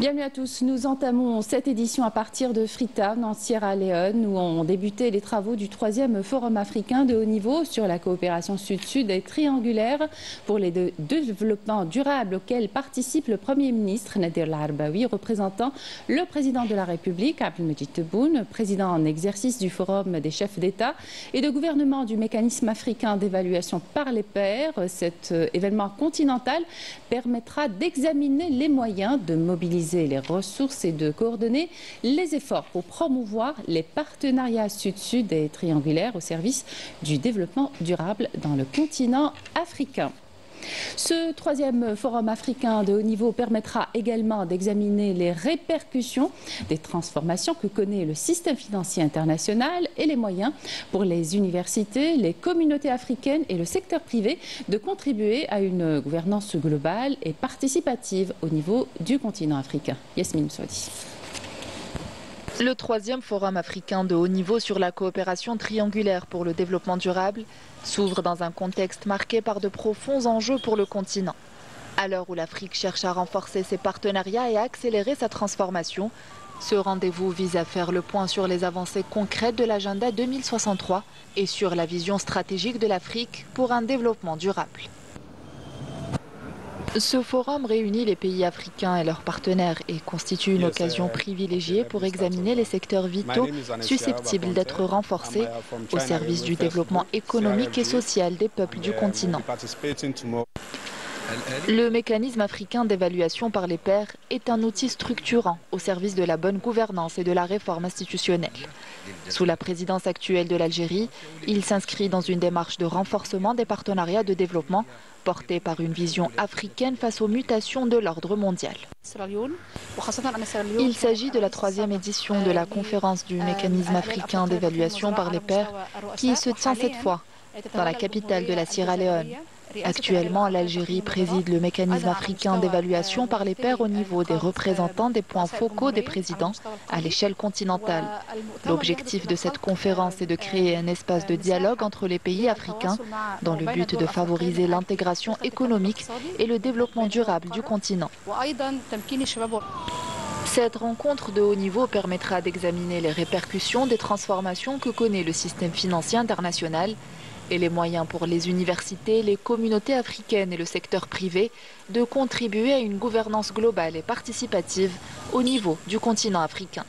Bienvenue à tous. Nous entamons cette édition à partir de Freetown en Sierra Leone où ont débuté les travaux du 3e Forum africain de haut niveau sur la coopération sud-sud et triangulaire pour les développements durables auquel participe le Premier ministre Nadir El-Arbaoui, représentant le président de la République Abdelmajid Tebboune, président en exercice du Forum des chefs d'État et de gouvernement du mécanisme africain d'évaluation par les pairs. Cet événement continental permettra d'examiner les moyens de mobiliser les ressources et de coordonner les efforts pour promouvoir les partenariats sud-sud et triangulaires au service du développement durable dans le continent africain. Ce 3e forum africain de haut niveau permettra également d'examiner les répercussions des transformations que connaît le système financier international et les moyens pour les universités, les communautés africaines et le secteur privé de contribuer à une gouvernance globale et participative au niveau du continent africain. Yasmine Mswadi. Le 3e Forum africain de haut niveau sur la coopération triangulaire pour le développement durable s'ouvre dans un contexte marqué par de profonds enjeux pour le continent. À l'heure où l'Afrique cherche à renforcer ses partenariats et à accélérer sa transformation, ce rendez-vous vise à faire le point sur les avancées concrètes de l'agenda 2063 et sur la vision stratégique de l'Afrique pour un développement durable. Ce forum réunit les pays africains et leurs partenaires et constitue une occasion privilégiée pour examiner les secteurs vitaux susceptibles d'être renforcés au service du développement économique et social des peuples du continent. Le mécanisme africain d'évaluation par les pairs est un outil structurant au service de la bonne gouvernance et de la réforme institutionnelle. Sous la présidence actuelle de l'Algérie, il s'inscrit dans une démarche de renforcement des partenariats de développement portée par une vision africaine face aux mutations de l'ordre mondial. Il s'agit de la 3e édition de la conférence du mécanisme africain d'évaluation par les pairs qui se tient cette fois dans la capitale de la Sierra Leone. Actuellement, l'Algérie préside le mécanisme africain d'évaluation par les pairs au niveau des représentants des points focaux des présidents à l'échelle continentale. L'objectif de cette conférence est de créer un espace de dialogue entre les pays africains dans le but de favoriser l'intégration économique et le développement durable du continent. Cette rencontre de haut niveau permettra d'examiner les répercussions des transformations que connaît le système financier international et les moyens pour les universités, les communautés africaines et le secteur privé de contribuer à une gouvernance globale et participative au niveau du continent africain.